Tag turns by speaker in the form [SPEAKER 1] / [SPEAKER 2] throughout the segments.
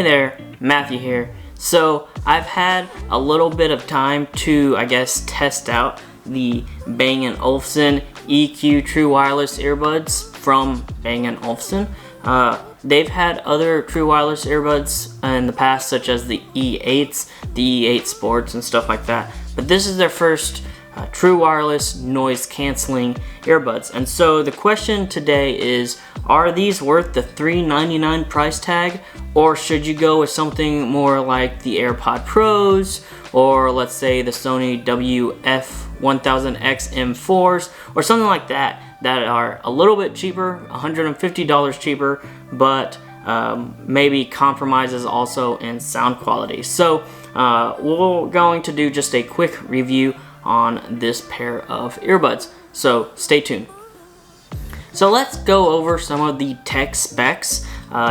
[SPEAKER 1] Hey there, Matthew here. So I've had a little bit of time to, I guess, test out the Bang & Olufsen EQ True Wireless earbuds from Bang & Olufsen. They've had other true wireless earbuds in the past, such as the E8s, the E8 Sports and stuff like that. But this is their first true wireless noise canceling earbuds. And so the question today is, are these worth the $399 price tag, or should you go with something more like the AirPod Pros, or let's say the Sony WF-1000X M4s, or something like that are a little bit cheaper, $150 cheaper, but maybe compromises also in sound quality. So we're going to do just a quick review on this pair of earbuds, so stay tuned. So let's go over some of the tech specs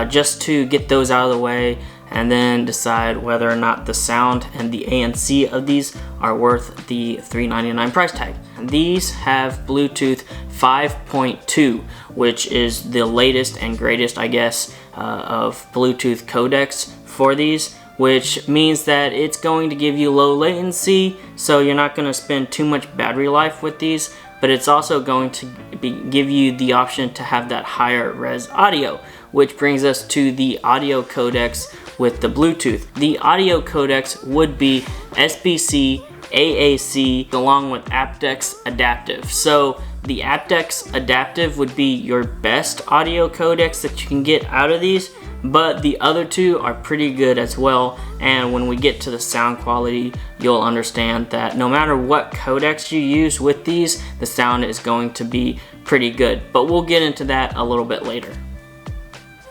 [SPEAKER 1] just to get those out of the way, and then decide whether or not the sound and the ANC of these are worth the $399 price tag. These have Bluetooth 5.2, which is the latest and greatest, I guess, of Bluetooth codecs for these, which means that it's going to give you low latency, so you're not going to spend too much battery life with these, but it's also going to give you the option to have that higher res audio, which brings us to the audio codecs with the Bluetooth. The audio codecs would be SBC, AAC, along with aptX Adaptive. So the aptX Adaptive would be your best audio codecs that you can get out of these, but the other two are pretty good as well. And when we get to the sound quality, you'll understand that no matter what codecs you use with these, the sound is going to be pretty good. But we'll get into that a little bit later.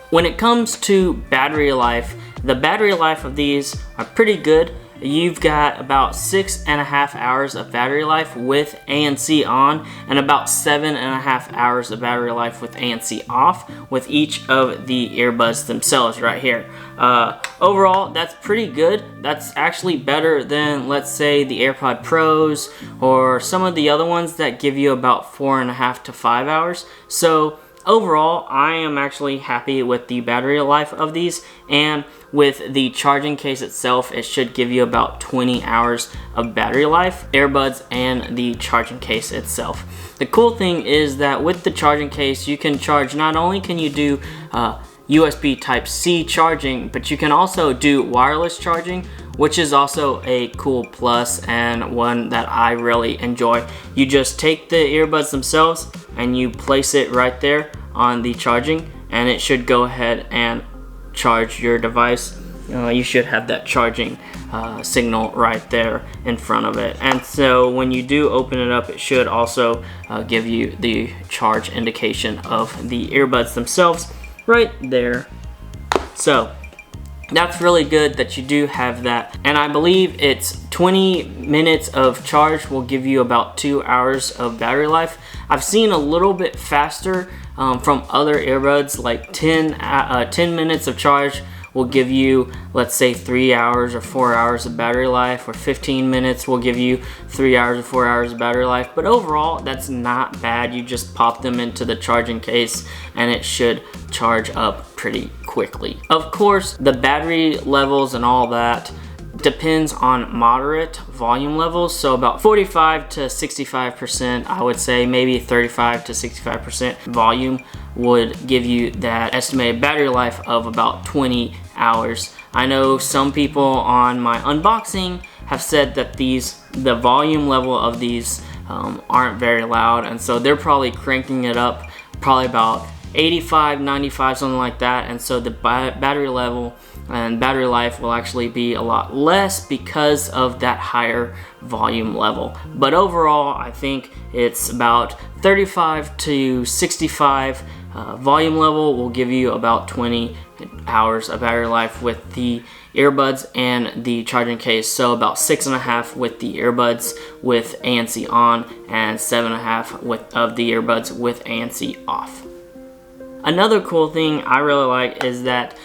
[SPEAKER 1] When it comes to battery life, the battery life of these are pretty good. You've got about 6.5 hours of battery life with ANC on, and about 7.5 hours of battery life with ANC off, with each of the earbuds themselves right here. Overall, that's pretty good. That's actually better than, let's say, the AirPod Pros or some of the other ones that give you about 4.5 to 5 hours. So overall, I am actually happy with the battery life of these, and with the charging case itself, it should give you about 20 hours of battery life, earbuds and the charging case itself. The cool thing is that with the charging case, you can charge, not only can you do USB Type-C charging, but you can also do wireless charging, which is also a cool plus and one that I really enjoy. You just take the earbuds themselves and you place it right there on the charging, and it should go ahead and charge your device. You should have that charging signal right there in front of it. And so when you do open it up, it should also give you the charge indication of the earbuds themselves right there. So that's really good that you do have that, and I believe it's 20 minutes of charge will give you about 2 hours of battery life. I've seen a little bit faster from other earbuds, like 10 minutes of charge will give you, let's say, 3 hours or 4 hours of battery life, or 15 minutes will give you 3 hours or 4 hours of battery life. But overall, that's not bad. You just pop them into the charging case and it should charge up pretty quickly. Of course, the battery levels and all that depends on moderate volume levels, so about 45 to 65%, I would say, maybe 35 to 65% volume would give you that estimated battery life of about 20 hours. I know some people on my unboxing have said that the volume level of these aren't very loud, and so they're probably cranking it up probably about 85, 95, something like that, and so the battery level and battery life will actually be a lot less because of that higher volume level. But overall, I think it's about 35 to 65 volume level will give you about 20 hours of battery life with the earbuds and the charging case. So about 6.5 with the earbuds with ANC on, and 7.5 of the earbuds with ANC off. Another cool thing I really like is that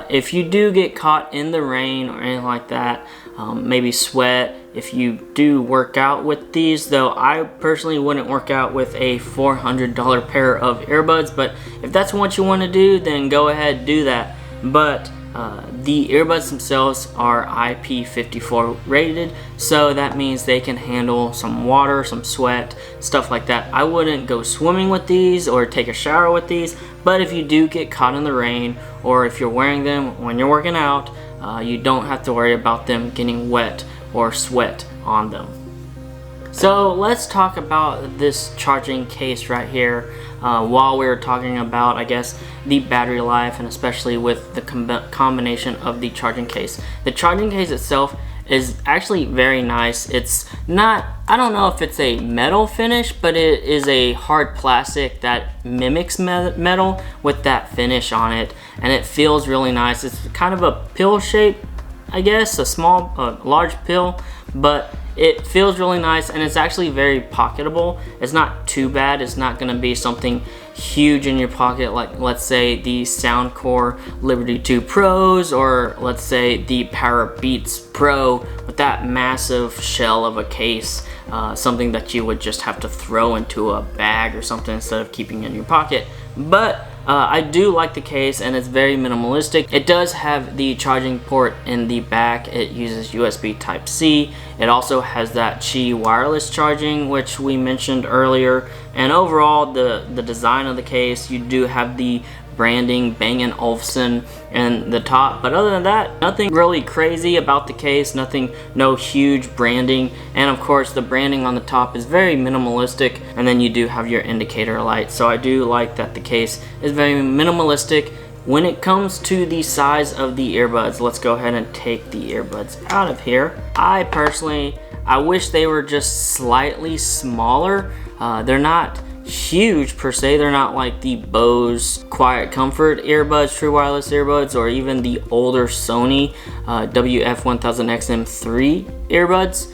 [SPEAKER 1] if you do get caught in the rain or anything like that, maybe sweat, if you do work out with these, though I personally wouldn't work out with a $400 pair of earbuds, but if that's what you want to do, then go ahead, do that. But The earbuds themselves are IP54 rated, so that means they can handle some water, some sweat, stuff like that. I wouldn't go swimming with these or take a shower with these, but if you do get caught in the rain, or if you're wearing them when you're working out, you don't have to worry about them getting wet or sweat on them. So let's talk about this charging case right here. While we were talking about, I guess, the battery life, and especially with the combination of the charging case. The charging case itself is actually very nice. It's not, I don't know if it's a metal finish, but it is a hard plastic that mimics metal with that finish on it, and it feels really nice. It's kind of a pill shape, I guess, a large pill, but it feels really nice, and it's actually very pocketable. It's not too bad. It's not going to be something huge in your pocket like, let's say, the Soundcore Liberty 2 Pros, or let's say the Power Beats Pro with that massive shell of a case, something that you would just have to throw into a bag or something instead of keeping in your pocket. But I do like the case, and it's very minimalistic. It does have the charging port in the back. It uses USB Type-C. It also has that Qi wireless charging, which we mentioned earlier. And overall, the design of the case, you do have the branding Bang & Olufsen in the top, but other than that, nothing really crazy about the case. No huge branding, and of course the branding on the top is very minimalistic, and then you do have your indicator light. So I do like that the case is very minimalistic. When it comes to the size of the earbuds, let's go ahead and take the earbuds out of here. I wish they were just slightly smaller. They're not huge per se. They're not like the Bose Quiet Comfort earbuds, true wireless earbuds, or even the older Sony WF-1000XM3 earbuds.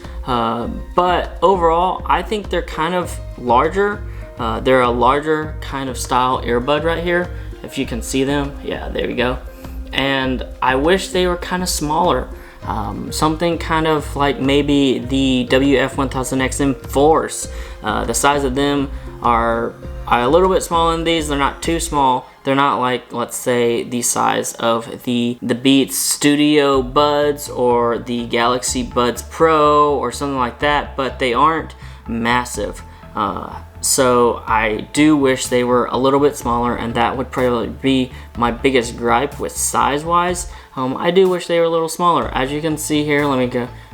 [SPEAKER 1] But overall, I think they're kind of larger. They're a larger kind of style earbud right here. If you can see them, yeah, there we go. And I wish they were kind of smaller. Something kind of like maybe the WF-1000XM4s. The size of them are a little bit smaller than these. They're not too small. They're not like, let's say, the size of the Beats Studio Buds or the Galaxy Buds Pro or something like that, but they aren't massive. So I do wish they were a little bit smaller, and that would probably be my biggest gripe with size wise. I do wish they were a little smaller. As you can see here, let me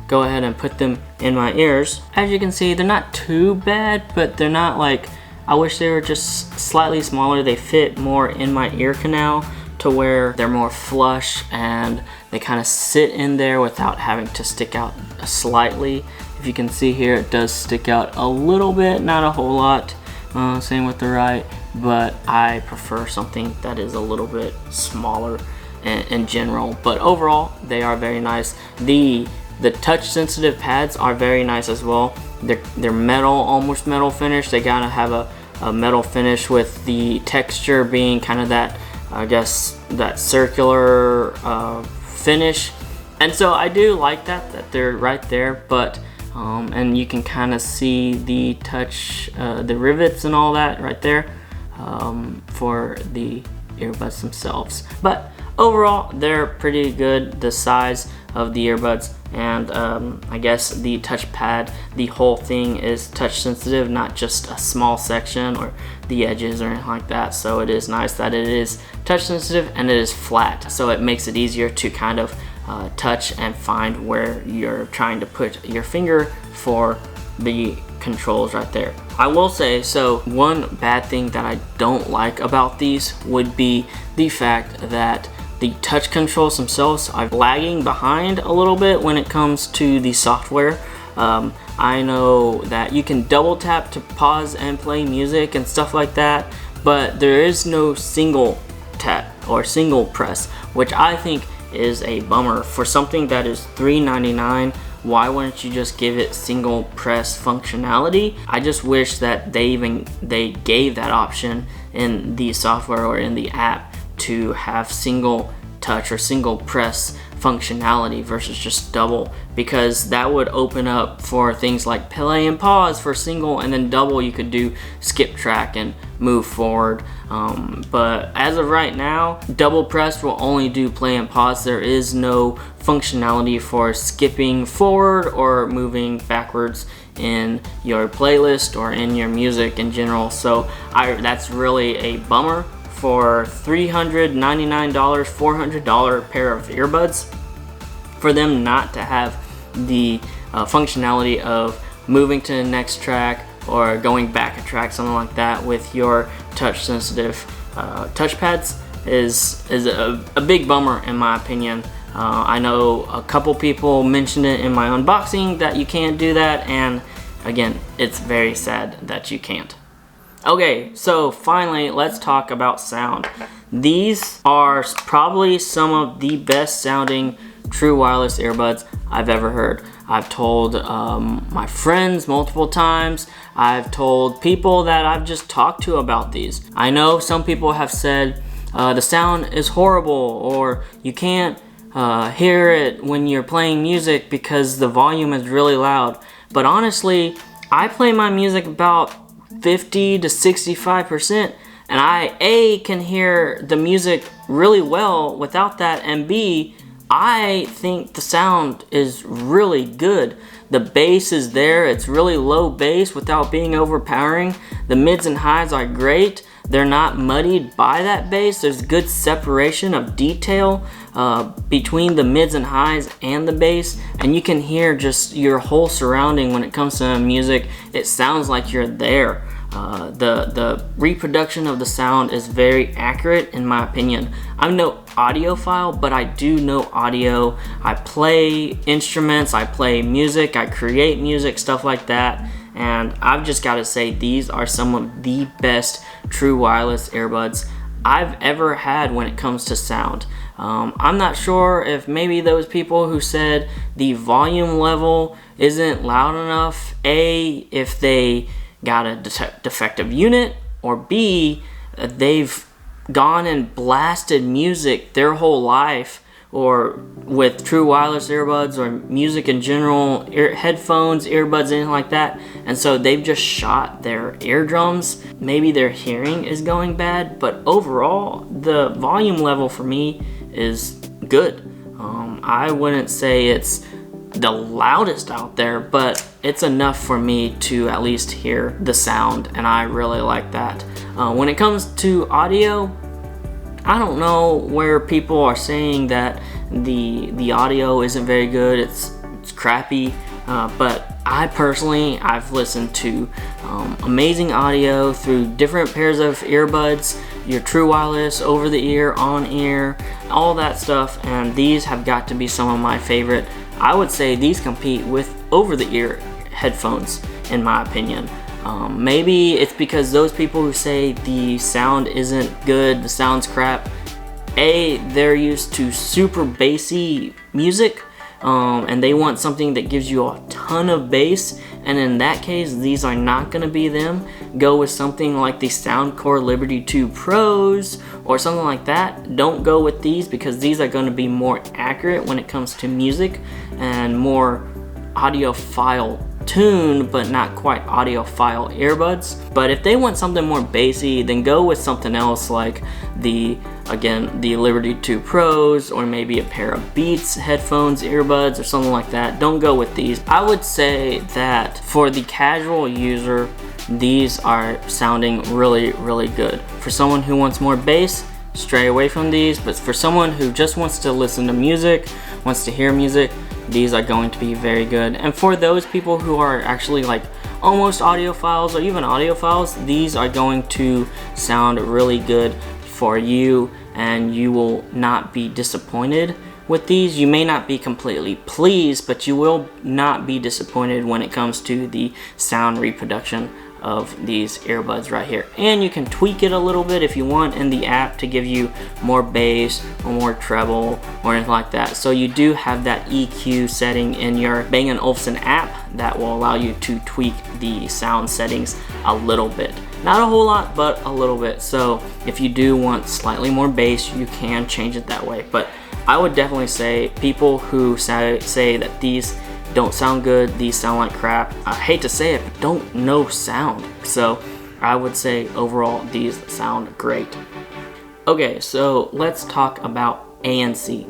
[SPEAKER 1] go ahead and put them in my ears. As you can see, they're not too bad, but they're not like, I wish they were just slightly smaller. They fit more in my ear canal to where they're more flush, and they kind of sit in there without having to stick out slightly. If you can see here, it does stick out a little bit, not a whole lot. Same with the right, but I prefer something that is a little bit smaller in general. But overall, they are very nice. The touch sensitive pads are very nice as well. They're metal, almost metal finish. They gotta have a metal finish with the texture being kind of that, I guess, that circular finish. And so I do like that they're right there, but and you can kind of see the touch, the rivets and all that right there for the earbuds themselves. But overall, they're pretty good, the size of the earbuds, and I guess the touchpad, the whole thing is touch sensitive, not just a small section or the edges or anything like that. So it is nice that it is touch sensitive and it is flat, so it makes it easier to kind of touch and find where you're trying to put your finger for the controls right there. I will say, so one bad thing that I don't like about these would be the fact that the touch controls themselves are lagging behind a little bit when it comes to the software. I know that you can double tap to pause and play music and stuff like that, but there is no single tap or single press, which I think is a bummer. For something that is $3.99, why wouldn't you just give it single press functionality? I just wish that they gave that option in the software or in the app to have single touch or single press functionality versus just double, because that would open up for things like play and pause for single, and then double you could do skip track and move forward. But as of right now, double press will only do play and pause. There is no functionality for skipping forward or moving backwards in your playlist or in your music in general. So that's really a bummer for $399, $400 pair of earbuds, for them not to have the functionality of moving to the next track or going back a track, something like that, with your touch sensitive touchpads is a big bummer in my opinion. I know a couple people mentioned it in my unboxing that you can't do that, and again, it's very sad that you can't. Okay, so finally, let's talk about sound. These are probably some of the best sounding true wireless earbuds I've ever heard. I've told my friends multiple times. I've told people that I've just talked to about these. I know some people have said the sound is horrible, or you can't hear it when you're playing music because the volume is really loud. But honestly, I play my music about 50 to 65%, and I can hear the music really well without that, and B, I think the sound is really good. The bass is there, it's really low bass without being overpowering. The mids and highs are great. They're not muddied by that bass. There's good separation of detail between the mids and highs and the bass, and you can hear just your whole surrounding when it comes to music. It sounds like you're there. The reproduction of the sound is very accurate in my opinion. I'm no audiophile, but I do know audio. I play instruments, I play music, I create music, stuff like that. And I've just got to say, these are some of the best true wireless earbuds I've ever had when it comes to sound. I'm not sure if maybe those people who said the volume level isn't loud enough, A, if they got a defective unit, or B, they've gone and blasted music their whole life, or with true wireless earbuds or music in general, headphones, earbuds, anything like that, and so they've just shot their eardrums. Maybe their hearing is going bad, but overall the volume level for me is good. I wouldn't say it's the loudest out there, but it's enough for me to at least hear the sound, and I really like that. When it comes to audio, I don't know where people are saying that the audio isn't very good, it's crappy, but I've listened to amazing audio through different pairs of earbuds, your true wireless, over the ear, on ear, all that stuff, and these have got to be some of my favorite. I would say these compete with over the ear headphones in my opinion. Maybe it's because those people who say the sound isn't good, the sound's crap, A, they're used to super bassy music, and they want something that gives you a ton of bass, and in that case, these are not going to be them. Go with something like the Soundcore Liberty 2 Pros or something like that. Don't go with these because these are going to be more accurate when it comes to music and more audiophile tuned, but not quite audiophile earbuds. But if they want something more bassy, then go with something else like the Liberty 2 Pros, or maybe a pair of Beats headphones, earbuds, or something like that. Don't go with these. I would say that for the casual user, these are sounding really, really good. For someone who wants more bass, stray away from these, but for someone who just wants to listen to music, wants to hear music, these are going to be very good. And for those people who are actually like almost audiophiles or even audiophiles, these are going to sound really good for you, and you will not be disappointed with these. You may not be completely pleased, but you will not be disappointed when it comes to the sound reproduction of these earbuds right here. And you can tweak it a little bit if you want in the app to give you more bass or more treble or anything like that. So you do have that EQ setting in your Bang & Olufsen app that will allow you to tweak the sound settings a little bit. Not a whole lot, but a little bit. So if you do want slightly more bass, you can change it that way. But I would definitely say people who say that these don't sound good, these sound like crap, I hate to say it, but don't know sound. So I would say overall these sound great. Okay, so let's talk about ANC,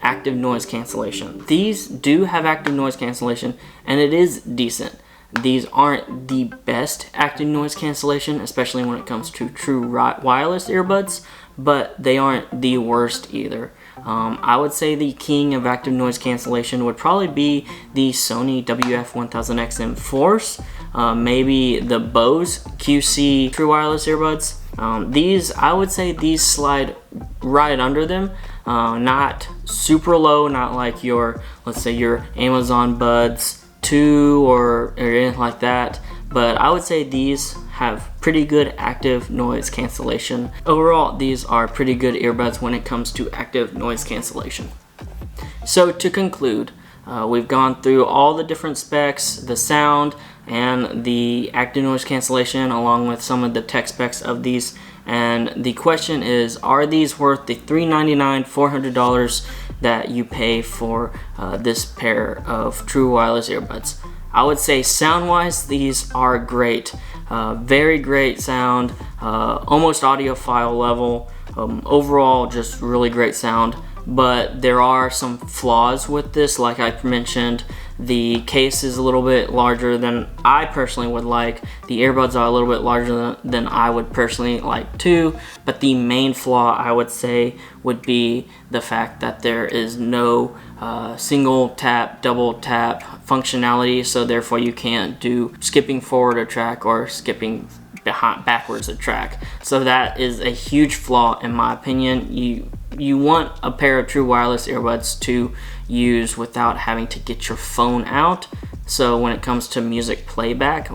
[SPEAKER 1] active noise cancellation. These do have active noise cancellation, and it is decent. These aren't the best active noise cancellation, especially when it comes to true wireless earbuds, but they aren't the worst either. I would say the king of active noise cancellation would probably be the Sony WF-1000XM Force, maybe the Bose QC true wireless earbuds. These, I would say these slide right under them, not super low, not like your, let's say your Amazon Buds 2 or anything like that, but I would say these have pretty good active noise cancellation. Overall, these are pretty good earbuds when it comes to active noise cancellation. So to conclude, we've gone through all the different specs, the sound, and the active noise cancellation, along with some of the tech specs of these. And the question is, are these worth the $399, $400 that you pay for this pair of true wireless earbuds? I would say sound-wise, these are great. Very great sound, almost audiophile level. Overall, just really great sound. But there are some flaws with this, like I mentioned. The case is a little bit larger than I personally would like. The earbuds are a little bit larger than I would personally like too. But the main flaw, I would say, would be the fact that there is no single tap, double tap functionality. So therefore you can't do skipping forward a track or skipping backwards a track. So that is a huge flaw in my opinion. You want a pair of true wireless earbuds to use without having to get your phone out. So when it comes to music playback,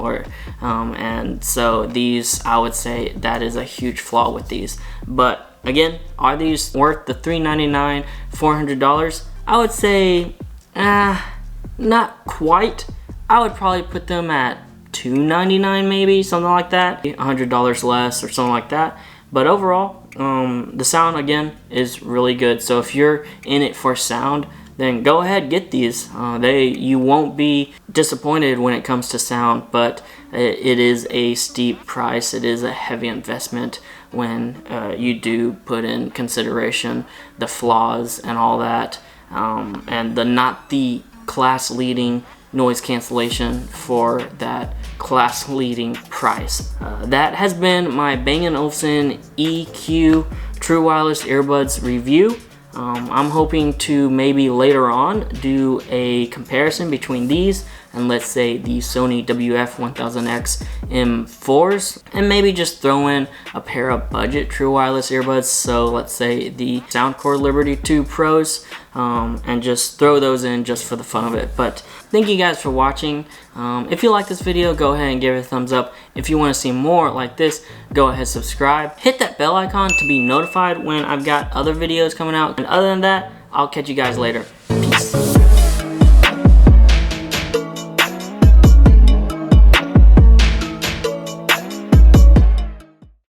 [SPEAKER 1] and so these, I would say that is a huge flaw with these. But again, are these worth the $399, $400? I would say, not quite. I would probably put them at $299 maybe, something like that, $100 less or something like that. But overall, the sound again is really good. So if you're in it for sound, then go ahead, get these. You won't be disappointed when it comes to sound, but it is a steep price. It is a heavy investment when you do put in consideration the flaws and all that, and not the class leading noise cancellation for that class leading price. That has been my Bang & Olufsen EQ True Wireless Earbuds review. I'm hoping to maybe later on do a comparison between these and let's say the Sony WF-1000X M4s, and maybe just throw in a pair of budget true wireless earbuds, so let's say the Soundcore Liberty 2 Pros, and just throw those in just for the fun of it. But thank you guys for watching. If you like this video, go ahead and give it a thumbs up. If you want to see more like this, go ahead and subscribe. Hit that bell icon to be notified when I've got other videos coming out. And other than that, I'll catch you guys later.